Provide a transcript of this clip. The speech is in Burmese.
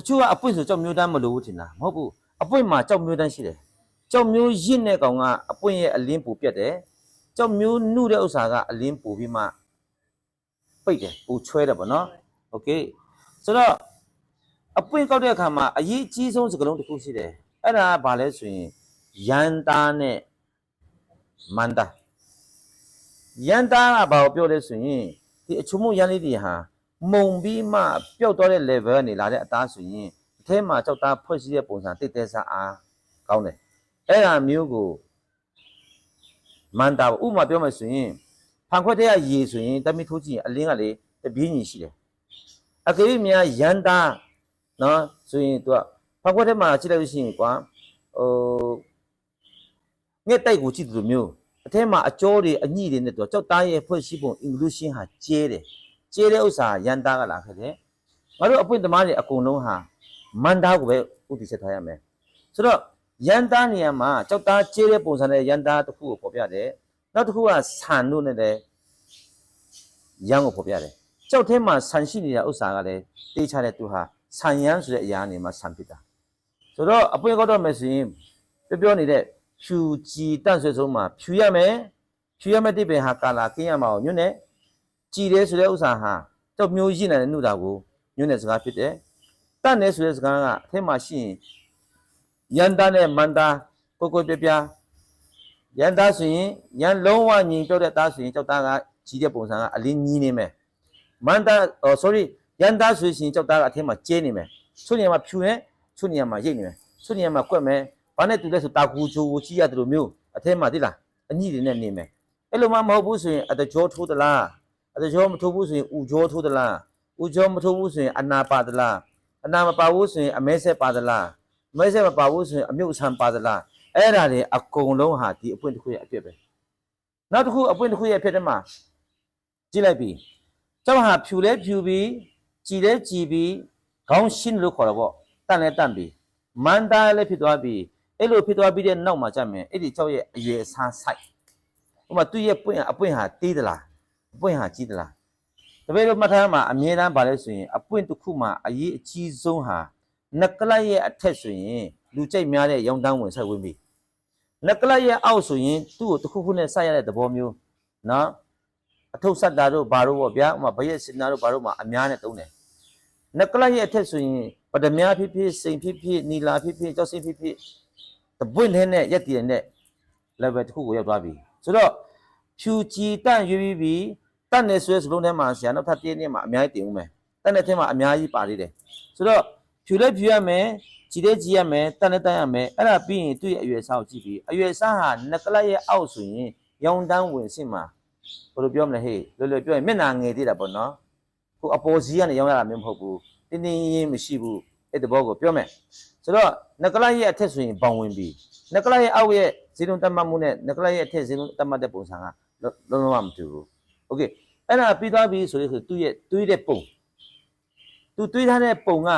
ချို့ကအပွင့်ဆိုကြောက်မျိုးတန်းမလို့ဘူးထင်တာမဟုတ်ဘူးအပွင့်မှာကြောက်မျိုးတန်းရှိတယ်ကြောက်မျိုးရင့်တဲ့ကောင်ကအပွင့်ရဲ့အလင်းပူပြတ်တယ်ကြောက်မျိုးနှုတဲ့ဥစ္စာကအလင်းပူပြီးမှပိတ်တယ်ပူချွဲတယ်ပေါ့နော်โอเคဆိုတော့အပွင့်ကောက်တဲ့အခါမှာအရေးအကြီးဆုံးစကားလုံးတစ်ခုရှိတယ်အဲ့ဒါကဘာလဲဆိုရင်ယန္တာနဲ့မန္တာယန္တာကဘာကိုပြောလဲဆိုရင်ဒီအချုံမှုယန္လေးတွေဟာမုံပြီးမှပျောက်သွားတဲ့ level ကနေလာတဲ့အသားဆိုရင်အထဲမှာကြောက်သားဖွဲ့စည်းတဲ့ပုံစံတိတ်တဲစားအားကောင်းတယ်အဲ့ဒါမျိုးကိုမန္တာဥပမာပြောမယ်ဆိုရင်ဖန်ခွက်တဲ့ရေဆိုရင်တမိထိုးကြည့်ရင်အလင်းကလေတပြင်းညီရှိတယ်အကယ်၍များယန္တာနော်ဆိုရင်သူကဖန်ခွက်ထဲမှာကြည့်လိုက်လို့ရှိရင်ကွာငှက်တိုက်ကိုကြည့်တယ်လို့မျိုးအထဲမှာအကျော်တွေအညှိတွေနဲ့သူကြောက်သားရဲ့ဖွဲ့စည်းပုံ inclusion ဟာကျဲတယ်ကျဲတဲ့ဥစ္စာယန္တာကလာခဲ့တယ်ငါတို့အပွင့်သမားတွေအကုန်လုံးဟာမန္တာကိုပဲဥတည်ချက်ထားရမယ်ဆိုတော့ယန္တာနေရာမှာကြောက်သားကျဲတဲ့ပုံစံနဲ့ယန္တာတစ်ခုကိုပေါ်ပြတယ်နောက်တစ်ခုကဆန်လို့နဲ့လည်းယန်းကိုပေါ်ပြတယ်ကြောက်ထဲမှာဆန်ရှိနေတဲ့ဥစ္စာကလည်းတေးချတဲ့သူဟာဆန်ယန်းဆိုတဲ့အရာနေမှာဆန်ဖြစ်တာဆိုတော့အပွင့်ကောက်တော့မယ်ဆိုရင်ပြောနေတဲ့ဖြူကြည်တန့်ဆွဲဆုံးမှာဖြူရမယ်တိပင်ဟာကာလာကင်းရမှာကိုညွန့်နဲ့ကြည်တယ်ဆိုတဲ့ဥစ္စာဟာကြောက်မျိုးရင့်နေတဲ့နှုတ်တာကိုညွန့်တဲ့စကားဖြစ်တယ်တန့်တယ်ဆိုတဲ့စကားကအထက်မှာရှိရင်ယန္တာနဲ့မန္တာကိုပြယန္တာဆိုရင်ယန်လုံးဝညီပြောတဲ့သားဆိုရင်ကြောက်သားကကြီးတဲ့ပုံစံကအလင်းကြီးနေမယ်မန္တာsorry ယန္တာဆိုရင်ကြောက်သားကအထက်မှာကျဲနေမယ်ချို့နေရာမှာဖြူနေချို့နေရာမှာရိတ်နေမယ်ချို့နေရာမှာကွက်မယ်ဘာနဲ့တူလဲဆိုတာကူချိုကိုကြည့်ရတယ်လို့မျိုးအထက်မှာသိလားအညိတွေနဲ့နေမယ်အဲ့လိုမှမဟုတ်ဘူးဆိုရင်အတကြောထိုးသလားအတကြောမထိုးဘူးဆိုရင်ဥကြောထိုးသလားဥကြောမထိုးဘူးဆိုရင်အနာပါသလားအနာမပါဘူးဆိုရင်အမဲဆက်ပါသလားအမဲဆက်မပါဘူးဆိုရင်အမြုပ်ဆံပါသလားအဲ့ဒါတွေအကုန်လုံးဟာဒီအပွင့်တစ်ခုရဲ့အပြည့်ပဲနောက်တစ်ခုအပွင့်တစ်ခုရဲ့အဖြစ်တည်းမှာကြည့်လိုက်ပြီကျောင်းဟာဖြူလဲဖြူပြီးကြည်လဲကြည်ပြီးခေါင်းရှင်းလို့ခေါ်တော့ဗောတန့်လဲတန့်ပြီးမန္တာလည်းဖြစ်သွားပြီးအဲ့လိုဖြစ်သွားပြီးတဲ့နောက်မှာကြမယ်အဲ့ဒီကျောက်ရဲ့အရွယ်အစားဆိုင်ဥပမာသူ့ရဲ့ပွင့်အပွင့်ဟာတီးသလားအပွင့်ဟာကြီးသလားတပည့်တို့မှတ်ထားမှာအမြဲတမ်းပါလဲဆိုရင်အပွင့်တစ်ခုမှာအရေးအကြီးဆုံးဟာနကလတ်ရဲ့အထက်ဆိုရင်လူကြိုက်များတဲ့ရောင်တန်းဝင်ဆက်ဝင်ပြီနကလတ်ရဲ့အောက်ဆိုရင်သူ့ကိုတစ်ခုခုနဲ့ဆက်ရတဲ့သဘောမျိုးနော်အထုပ်ဆက်တာတို့ဘာတို့ပေါ့ဗျာဥပမာဘရက်စင်နာတို့ဘာတို့မှာအများနဲ့တုံးတယ်နကလတ်ရဲ့အထက်ဆိုရင်ပဒမြဖြစ်ဖြစ်စိန်ဖြစ်ဖြစ်နီလာဖြစ်ဖြစ်ကြောက်စိဖြစ်ဖြစ်တပွင့်နဲ့ရက်တည်နဲ့ level တစ်ခုကိုရောက်သွားပြီဆိုတော့ဖြူကြည်တန့်ရွေးပြီးတန့်နေဆွဲစလုံးထဲမှာဆရာနောက်ထပ်တင်းနဲ့မှာအများကြီးတင်ဦးမယ်တန့်တဲ့ထဲမှာအများကြီးပါသေးတယ်ဆိုတော့ဖြူလဲဖြူရမယ်ကြည်လဲကြည်ရမယ်တန့်လဲတန့်ရမယ်အဲ့ဒါပြီးရင်သူ့ရဲ့အရွယ်စားကိုကြည့်ပြီးအရွယ်စားဟာနကလတ်ရဲ့အောက်ဆိုရင်ရောင်တန်းဝင်စစ်မှာဘယ်လိုပြောမလဲဟေးလွယ်လွယ်ပြောရင်မျက်နှာငယ်သေးတာပေါ့နော်ခုအပေါ်စီးကနေရောင်းရတာမျိုးမဟုတ်ဘူးတင်းတင်းရင်းမရှိဘူးအဲ့တဘောကိုပြောမယ်ဆိုတော့နကလတ်ရဲ့အထက်ဆိုရင်ပေါင်ဝင်ပြီးနကလတ်ရဲ့အောက်ရဲ့ဇီလုံးတတ်မှတ်မှုနဲ့နကလတ်ရဲ့အထက်ဇီလုံးတတ်မှတ်တဲ့ပုံစံကလုံးဝမတူဘူးโอเคအဲ့ဒါပြီးသွားပြီဆိုရင်သူ့ရဲ့တွေးတဲ့ပုံသူတွေးထားတဲ့ပုံက